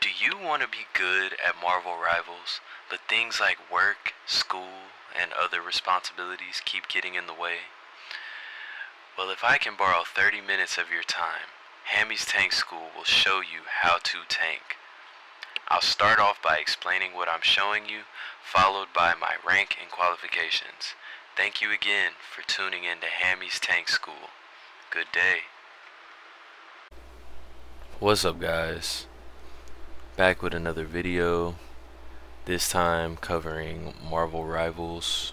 Do you want to be good at Marvel Rivals, but things like work, school, and other responsibilities keep getting in the way? Well, if I can borrow 30 minutes of your time, Hammy's Tank School will show you how to tank. I'll start off by explaining what I'm showing you, followed by my rank and qualifications. Thank you again for tuning in to Hammy's Tank School. Good day. What's up, guys? Back with another video, this time covering Marvel Rivals.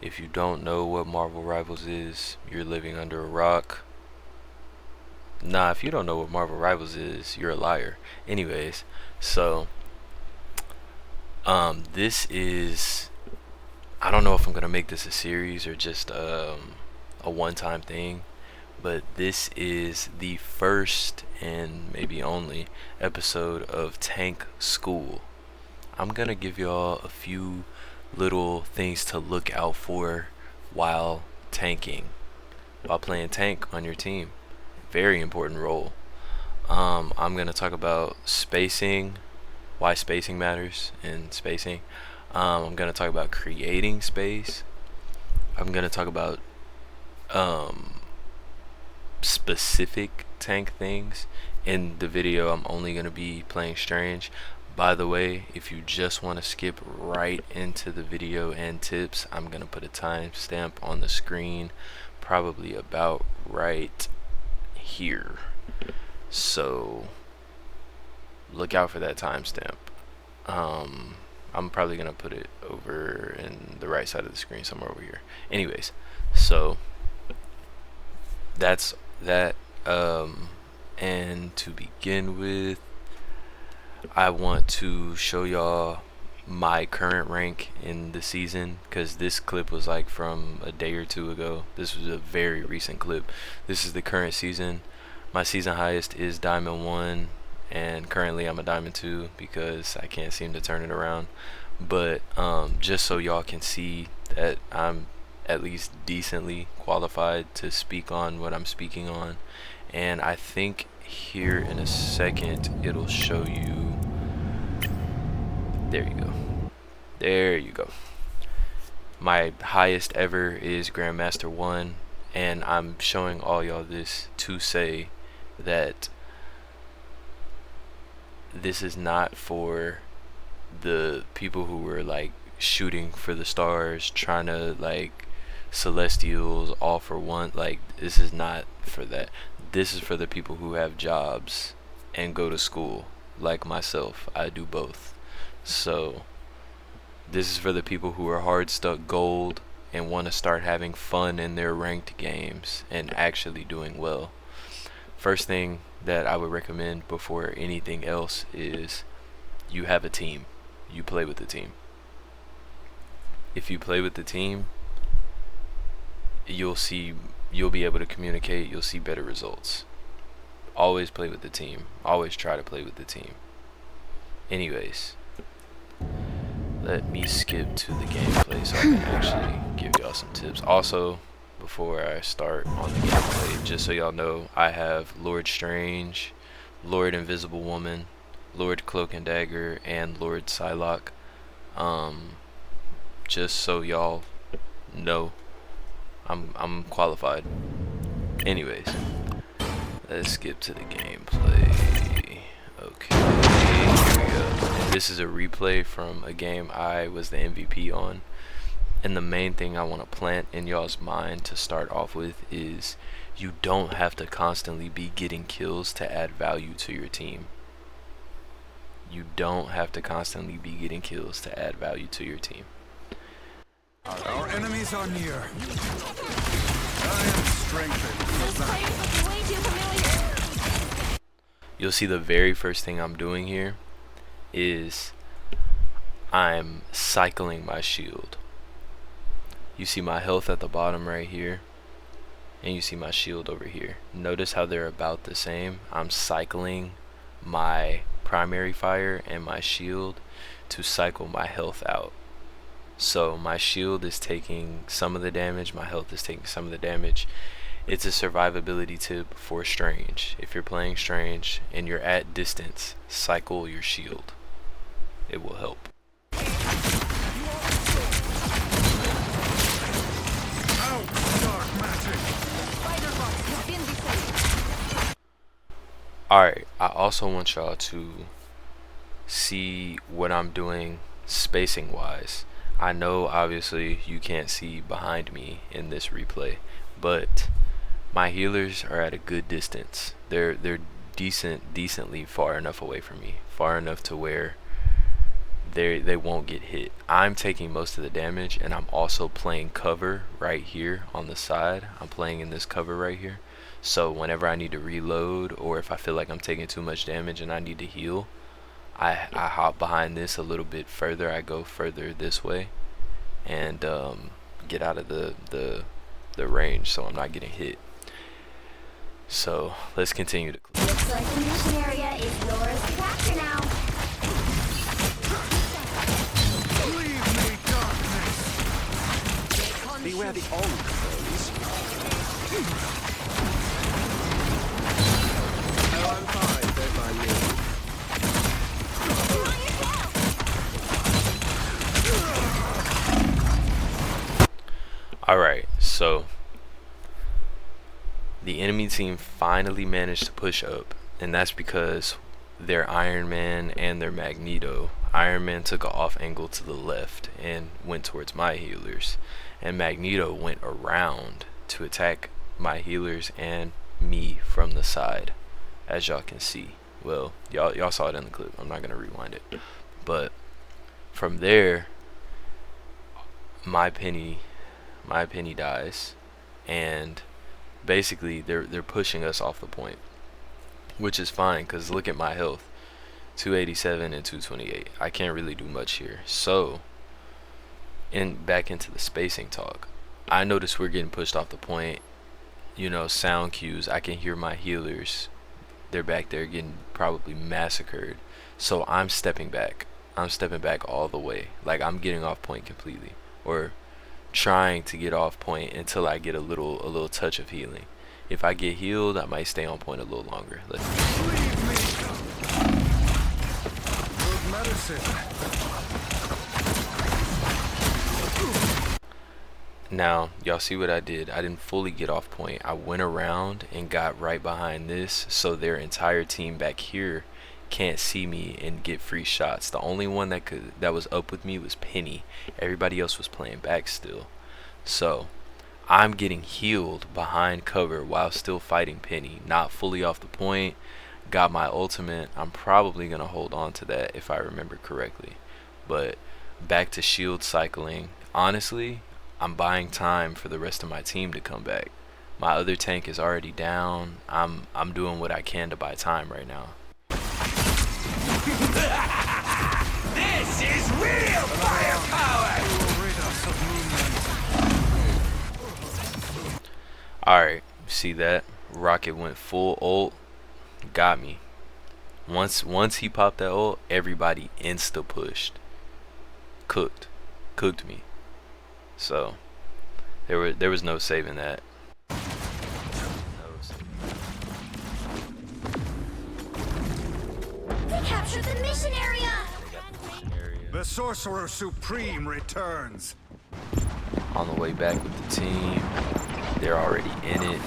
If you don't know what Marvel Rivals is, you're living under a rock. Nah, if you don't know what Marvel Rivals is, you're a liar. Anyways, so this is, I don't know if I'm gonna make this a series or just a one-time thing, but this is the first and maybe only episode of Tank School. I'm gonna give y'all a few little things to look out for while tanking, while playing tank on your team. Very important role. I'm gonna talk about spacing, why spacing matters in spacing. I'm gonna talk about creating space. I'm gonna talk about specific tank things. In the video, I'm only going to be playing Strange. By the way, if you just want to skip right into the video and tips, I'm going to put a timestamp on the screen, probably about right here. So look out for that timestamp. I'm probably going to put it over in the right side of the screen, somewhere over here. Anyways, so that's that. And to begin with, I want to show y'all my current rank in the season, because this clip was like from a day or two ago. This was a very recent clip. This is the current season. My season highest is Diamond 1, and currently I'm a Diamond 2 because I can't seem to turn it around. But just so y'all can see that I'm at least decently qualified to speak on what I'm speaking on. And I think here in a second it'll show you. There you go. There you go. My highest ever is Grandmaster 1, and I'm showing all y'all this to say that this is not for the people who were like shooting for the stars, trying to like Celestials all for one. Like, this is not for that. This is for the people who have jobs and go to school, like myself. I do both. So this is for the people who are hard stuck gold and want to start having fun in their ranked games and actually doing well. First thing that I would recommend before anything else is you have a team. You play with the team. If you play with the team, you'll be able to communicate, you'll see better results. Always play with the team. Always try to play with the team. Anyways, let me skip to the gameplay so I can actually give y'all some tips. Also, before I start on the gameplay, just so y'all know, I have Lord Strange, Lord Invisible Woman, Lord Cloak and Dagger, and Lord Psylocke. Just so y'all know, I'm qualified. Anyways, let's skip to the gameplay. Okay, here we go. And this is a replay from a game I was the MVP on. And the main thing I want to plant in y'all's mind to start off with is you don't have to constantly be getting kills to add value to your team. You don't have to constantly be getting kills to add value to your team. Our enemies are near. I am strengthened. This place looks way too familiar. You'll see the very first thing I'm doing here is I'm cycling my shield. You see my health at the bottom right here, and you see my shield over here. Notice how they're about the same. I'm cycling my primary fire and my shield to cycle my health out. So my shield is taking some of the damage, my health is taking some of the damage, It's a survivability tip for Strange. If you're playing Strange and you're at distance, cycle your shield. It will help. Out, dark magic. Spider box has been disabled. Alright, I also want y'all to see what I'm doing spacing wise. I know obviously you can't see behind me in this replay, but my healers are at a good distance. They're decently far enough away from me, far enough to where they won't get hit. I'm taking most of the damage, and I'm also playing cover right here on the side. I'm playing in this cover right here. So whenever I need to reload, or if I feel like I'm taking too much damage and I need to heal, I hop behind this a little bit further. I go further this way and get out of the range so I'm not getting hit. So let's continue to clip. Looks like the mission area is yours to capture now. Leave me, darkness. Beware the old foes. Oh, I'm fine, don't mind me. On yourself. Alright, so the enemy team finally managed to push up, and that's because their Iron Man and their Magneto. Iron Man took an off angle to the left and went towards my healers, and Magneto went around to attack my healers and me from the side, as y'all can see. Well, y'all saw it in the clip. I'm not gonna rewind it, but from there, my penny dies, and basically they're pushing us off the point, which is fine because look at my health, 287 and 228. I can't really do much here. So back into the spacing talk, I notice we're getting pushed off the point. You know, sound cues, I can hear my healers, they're back there getting probably massacred. So I'm stepping back all the way, like I'm getting off point completely, or trying to get off point until I get a little touch of healing. If I get healed, I might stay on point a little longer. Leave me. Good medicine. Now, y'all see what I did? I didn't fully get off point. I went around and got right behind this, so their entire team back here can't see me and get free shots. The only one that was up with me was Penny. Everybody else was playing back still. So I'm getting healed behind cover while still fighting Penny, not fully off the point. Got my ultimate. I'm probably gonna hold on to that if I remember correctly. But back to shield cycling. Honestly, I'm buying time for the rest of my team to come back. My other tank is already down. I'm doing what I can to buy time right now. This is real firepower! Will rid us of movement. Alright, see that? Rocket went full ult. Got me. Once he popped that ult, everybody insta pushed. Cooked me. So there was no saving that. They captured the mission area. The Sorcerer Supreme returns. On the way back with the team. They're already in it.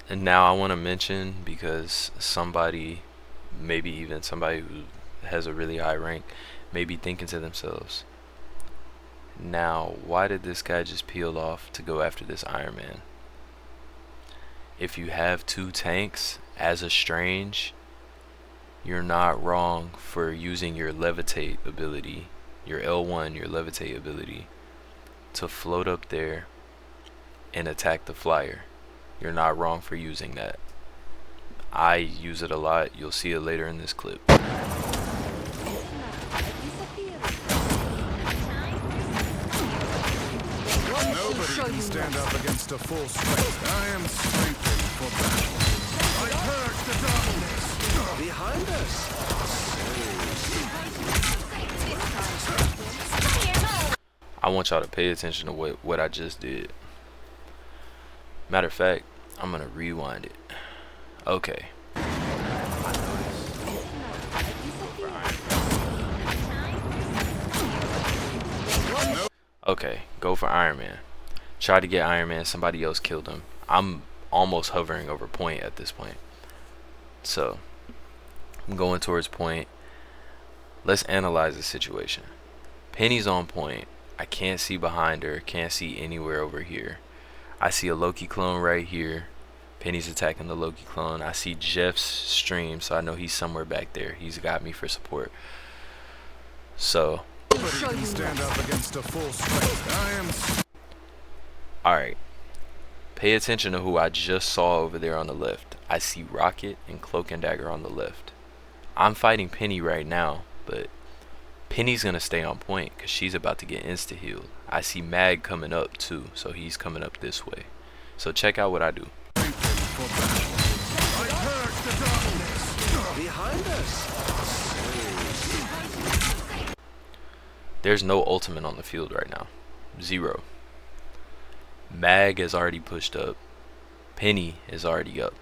And now I want to mention, because somebody, maybe even somebody who has a really high rank, may be thinking to themselves, now why did this guy just peel off to go after this Iron Man? If you have two tanks as a Strange, you're not wrong for using your levitate ability, your L1, your levitate ability, to float up there and attack the flyer. You're not wrong for using that. I use it a lot. You'll see it later in this clip. Nobody can stand up against a full strength. I am strengthened for battle. I purge the darkness. The Behind us. I want y'all to pay attention to what I just did. Matter of fact, I'm gonna rewind it. Okay. Okay, go for Iron Man. Try to get Iron Man, somebody else killed him. I'm almost hovering over point at this point. So, I'm going towards point. Let's analyze the situation. Penny's on point. I can't see behind her, can't see anywhere over here. I see a Loki clone right here. Penny's attacking the Loki clone. I see Jeff's stream, so I know he's somewhere back there. He's got me for support. So, Nobody can stand up against a full strength. alright. Pay attention to who I just saw over there on the left. I see Rocket and Cloak and Dagger on the left. I'm fighting Penny right now, but Penny's gonna stay on point because she's about to get insta healed. I see Mag coming up too, so he's coming up this way. So check out what I do. Behind us. There's no ultimate on the field right now. 0. Mag has already pushed up. Penny is already up.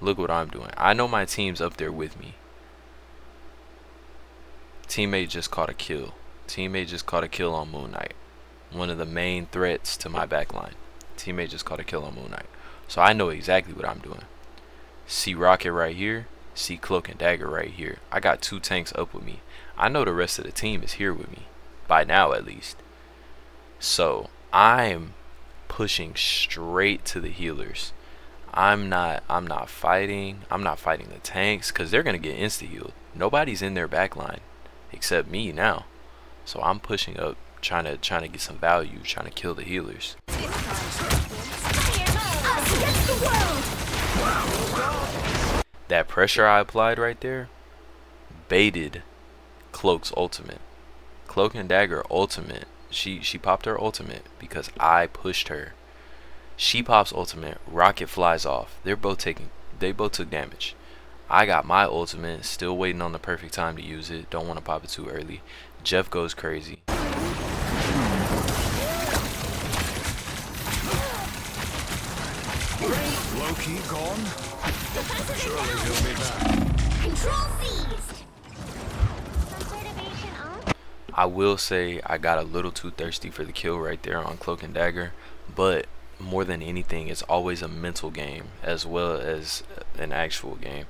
Look what I'm doing. I know my team's up there with me. Teammate just caught a kill. Teammate just caught a kill on Moon Knight. One of the main threats to my backline. Teammate just caught a kill on Moon Knight. So I know exactly what I'm doing. See Rocket right here. See Cloak and Dagger right here. I got 2 tanks up with me. I know the rest of the team is here with me. By now at least. So I'm pushing straight to the healers. I'm not fighting the tanks because they're gonna get insta healed. Nobody's in their backline except me now. So I'm pushing up, trying to get some value, trying to kill the healers. That pressure I applied right there baited Cloak's ultimate. Cloak and Dagger ultimate. She popped her ultimate because I pushed her. She pops ultimate. Rocket flies off. They both took damage. I got my ultimate. Still waiting on the perfect time to use it. Don't want to pop it too early. Jeff goes crazy. Loki gone? Surely he'll be back. Control seized. Some perturbation on? I will say I got a little too thirsty for the kill right there on Cloak and Dagger, but more than anything, it's always a mental game as well as an actual game.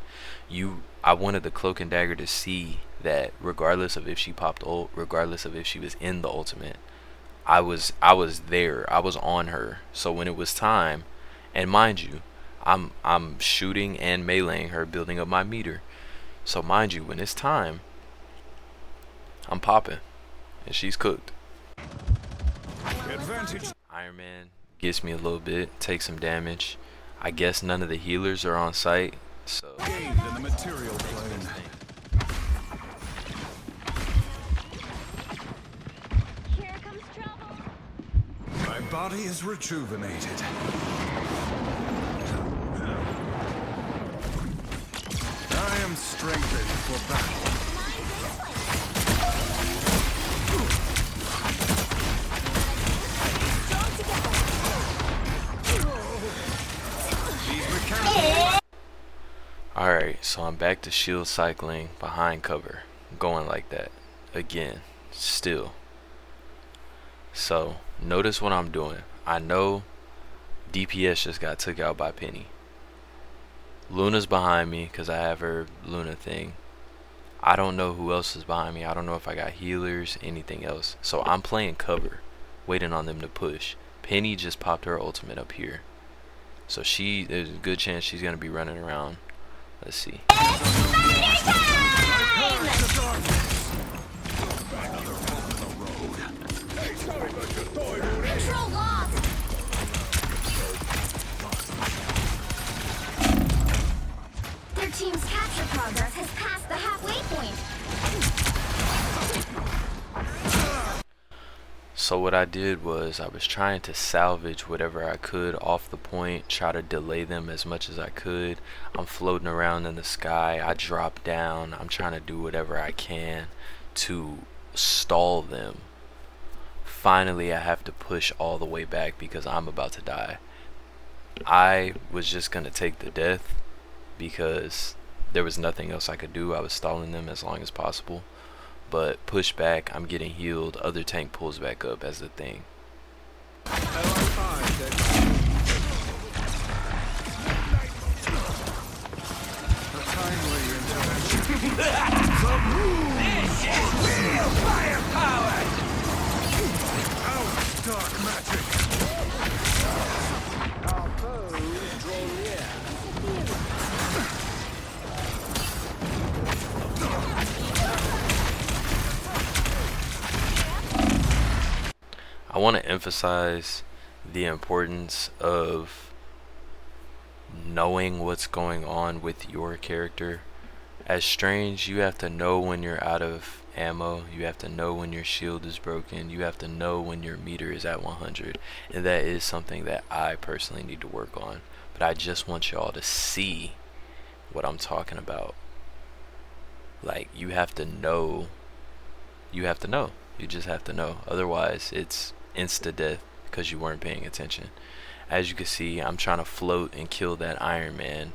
I wanted the Cloak and Dagger to see that regardless of if she popped ult, regardless of if she was in the ultimate, I was there. I was on her. So when it was time, and mind you, I'm shooting and meleeing her, building up my meter. So mind you, when it's time, I'm popping, and she's cooked. Advantage. Iron Man gets me a little bit, takes some damage. I guess none of the healers are on site, so Gained in the material plane. Here comes trouble. My body is rejuvenated. I am strengthened for battle. alright, so I'm back to shield cycling behind cover, going like that again, still. So notice what I'm doing. I know DPS just got took out by Penny. Luna's behind me because I have her Luna thing. I don't know who else is behind me. I don't know if I got healers, anything else. So I'm playing cover, waiting on them to push. Penny just popped her ultimate up here. So there's a good chance she's going to be running around. Let's see. Control lost. Their team's capture progress has passed the halfway point. So what I did was I was trying to salvage whatever I could off the point, try to delay them as much as I could. I'm floating around in the sky. I drop down. I'm trying to do whatever I can to stall them. Finally, I have to push all the way back because I'm about to die. I was just gonna take the death because there was nothing else I could do. I was stalling them as long as possible. But push back, I'm getting healed. Other tank pulls back up as the thing. This is real firepower! Dark magic. Our foes draw near. I want to emphasize the importance of knowing what's going on with your character. As Strange, you have to know when you're out of ammo, you have to know when your shield is broken, you have to know when your meter is at 100, and that is something that I personally need to work on. But I just want y'all to see what I'm talking about. Like, you have to know. You just have to know. Otherwise, it's insta death because you weren't paying attention. As you can see, I'm trying to float and kill that Iron Man.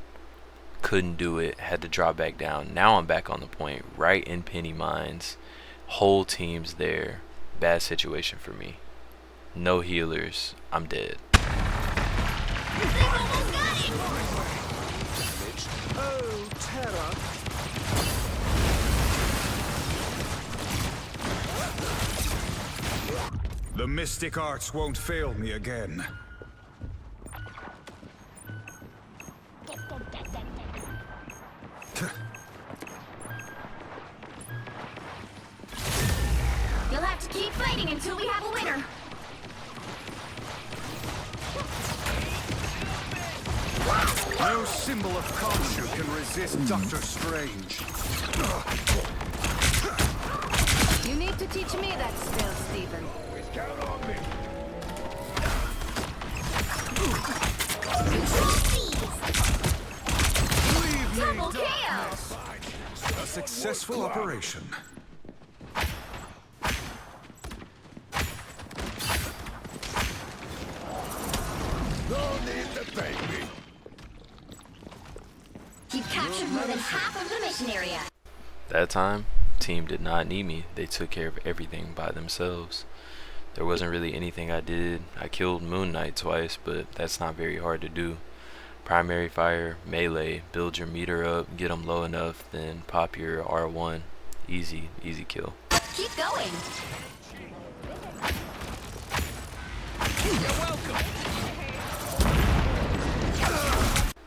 Couldn't do it, had to drop back down. Now I'm back on the point, right in Penny Mines. Whole team's there. Bad situation for me. No healers. I'm dead. Oh, terror! The mystic arts won't fail me again. You'll have to keep fighting until we have a winner. No symbol of Khonshu can resist Doctor Strange. You need to teach me that skill, Stephen. Double kill! A successful operation. No need to thank me. You've captured more than half of the mission area. That time, team did not need me. They took care of everything by themselves. There wasn't really anything I did. I killed Moon Knight twice, but that's not very hard to do. Primary fire, melee, build your meter up, get them low enough, then pop your R1. Easy kill. Keep going. You're welcome!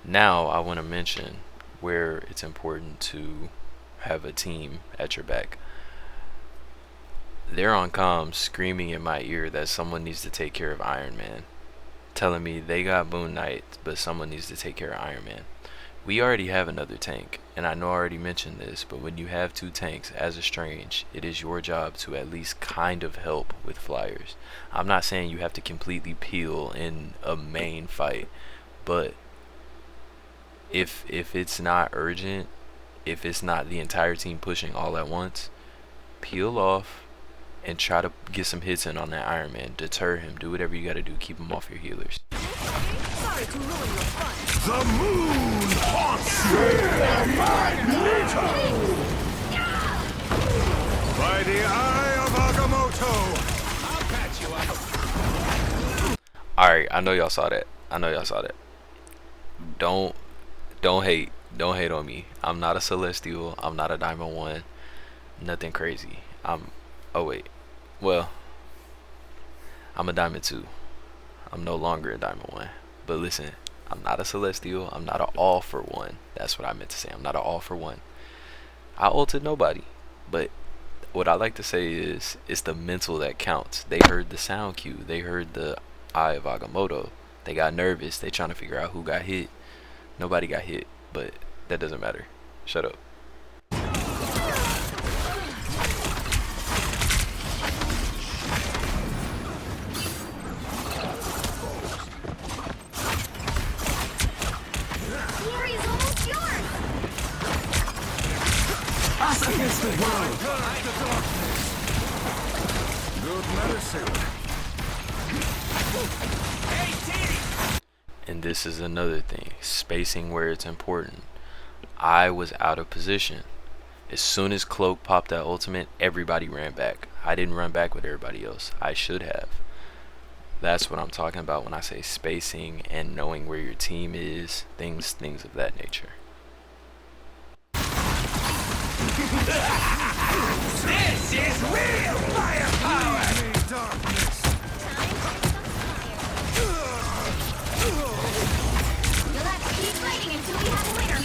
Now I want to mention where it's important to have a team at your back. They're on comms screaming in my ear that someone needs to take care of Iron Man, telling me they got Moon Knight, but someone needs to take care of Iron Man. We already have another tank, and I know I already mentioned this, but when you have two tanks as a Strange, it is your job to at least kind of help with flyers. I'm not saying you have to completely peel in a main fight, but if it's not urgent, if it's not the entire team pushing all at once, peel off and try to get some hits in on that Iron Man. Deter him. Do whatever you gotta do. Keep him off your healers. Sorry to ruin your fun. The moon haunts you! By the eye of Agamotto! I'll patch you up. Alright, I know y'all saw that. Don't hate. Don't hate on me. I'm not a Celestial. I'm not a Diamond 1. Nothing crazy. Oh wait. Well, I'm a Diamond 2. I'm no longer a Diamond 1. But listen, I'm not a Celestial. I'm not an all for one. That's what I meant to say. I'm not an all for one. I ulted nobody. But what I like to say is, it's the mental that counts. They heard the sound cue. They heard the Eye of Agamotto. They got nervous. They trying to figure out who got hit. Nobody got hit, but that doesn't matter. Shut up. soon. And this is another thing, spacing where it's important. I was out of position. As soon as Cloak popped that ultimate, everybody ran back. I didn't run back with everybody else. I should have. That's what I'm talking about when I say spacing and knowing where your team is, things of that nature. This is real firepower! Darkness. You'll have to keep fighting until we have a winner.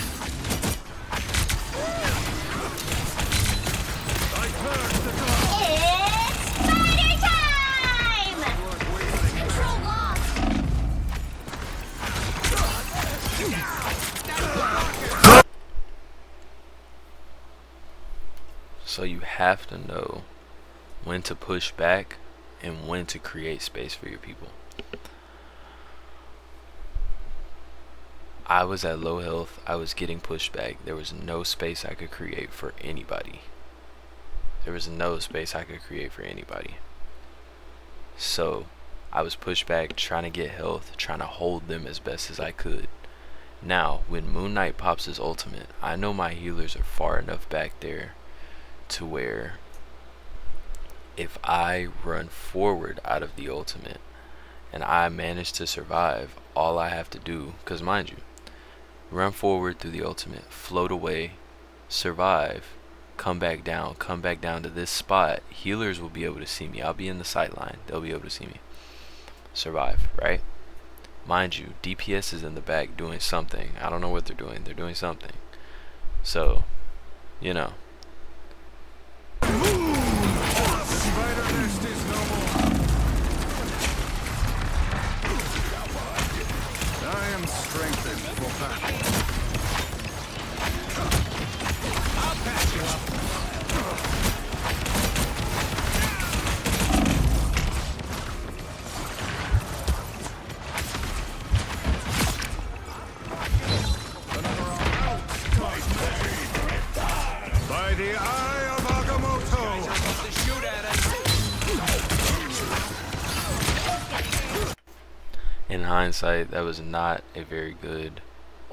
I heard the dawn. It's fighter time! Control lost. So you have to know when to push back and when to create space for your people. I was at low health, I was getting pushed back. There was no space I could create for anybody. There was no space I could create for anybody. So I was pushed back, trying to get health, trying to hold them as best as I could. Now, when Moon Knight pops his ultimate, I know my healers are far enough back there to where if I run forward out of the ultimate and I manage to survive, all I have to do, because mind you, run forward through the ultimate, float away, survive, come back down to this spot, healers will be able to see me. I'll be in the sight line, they'll be able to see me. Survive, right? Mind you, DPS is in the back doing something. I don't know what they're doing something. So, you know. Spider nest is no more. I am strengthened for battle. I'll patch you up. By the eye of Agamotto. Supposed to shoot at us. In hindsight, that was not a very good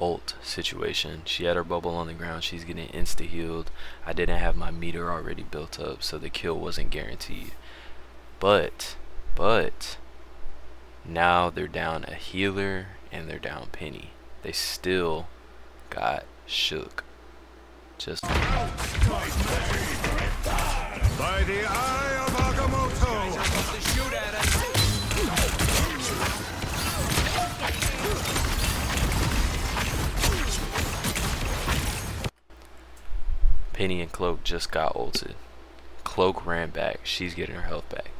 ult situation. She had her bubble on the ground, she's getting insta healed. I didn't have my meter already built up, so the kill wasn't guaranteed. But now they're down a healer and they're down Penny. They still got shook. Just By the eye of Agamotto. Supposed to shoot at us. Penny and Cloak just got ulted. Cloak ran back, she's getting her health back.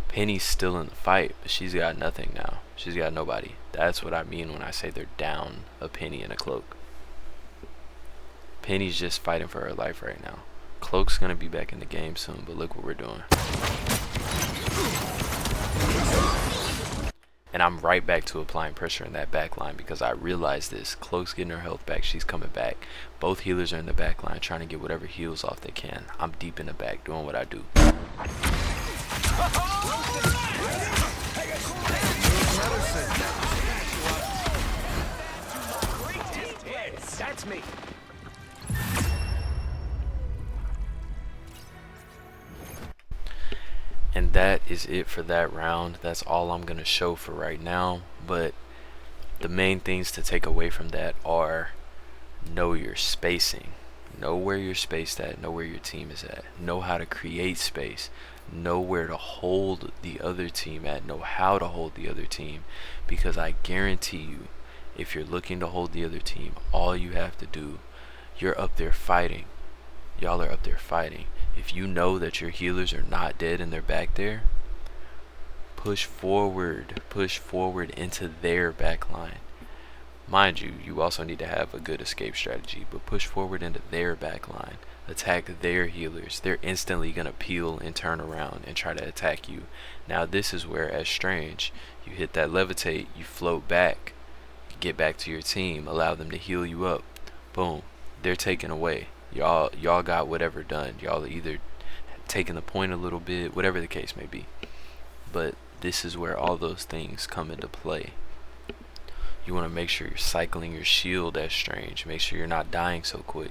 Penny's still in the fight, but she's got nothing now. She's got nobody. That's what I mean when I say they're down a Penny and a Cloak. Penny's just fighting for her life right now. Cloak's gonna be back in the game soon, but look what we're doing. And I'm right back to applying pressure in that back line because I realized this. Cloak's getting her health back, she's coming back. Both healers are in the back line trying to get whatever heals off they can. I'm deep in the back doing what I do. That's me. And that is it for that round. That's all I'm going to show for right now. But the main things to take away from that are know your spacing. Know where you're spaced at. Know where your team is at. Know how to create space. Know where to hold the other team at. Know how to hold the other team. Because I guarantee you, if you're looking to hold the other team, all you have to do, you're up there fighting. Y'all are up there fighting. If you know that your healers are not dead and they're back there, push forward into their back line. Mind you, you also need to have a good escape strategy, but push forward into their back line. Attack their healers. They're instantly going to peel and turn around and try to attack you. Now this is where, as Strange, you hit that levitate, you float back, get back to your team, allow them to heal you up. Boom. They're taken away. Y'all got whatever done. Y'all either taking the point a little bit, whatever the case may be. but this is where all those things come into play. You want to make sure you're cycling your shield as strange. Make sure you're not dying so quick.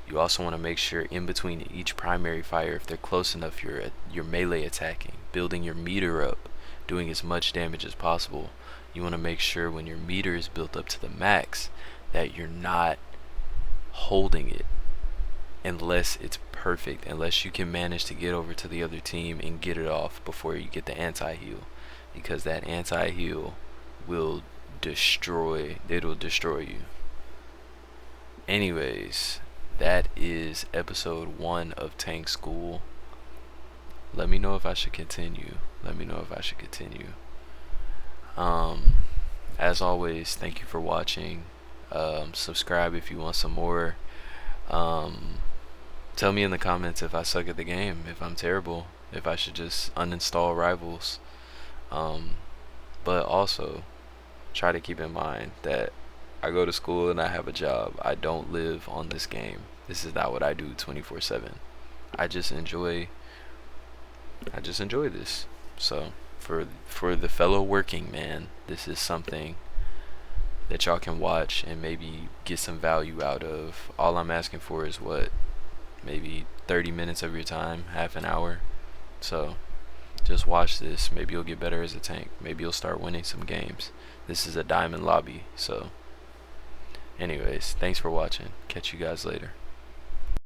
You also want to make sure in between each primary fire, if they're close enough, you're melee attacking, building your meter up, doing as much damage as possible. You want to make sure when your meter is built up to the max that you're not holding it unless it's perfect, unless you can manage to get over to the other team and get it off before you get the anti-heal, because that anti-heal will it'll destroy you. Anyways, that is episode 1 of Tank School. Let me know if I should continue. As always, thank you for watching. Subscribe if you want some more. Tell me in the comments if I suck at the game, if I'm terrible, if I should just uninstall Rivals. But also, try to keep in mind that I go to school and I have a job. I don't live on this game. This is not what I do 24/7. I just enjoy this. So for the fellow working man, this is something that y'all can watch and maybe get some value out of. All I'm asking for is maybe 30 minutes of your time, half an hour. So just watch this. Maybe you'll get better as a tank. Maybe you'll start winning some games. This is a diamond lobby. So anyways, thanks for watching. Catch you guys later.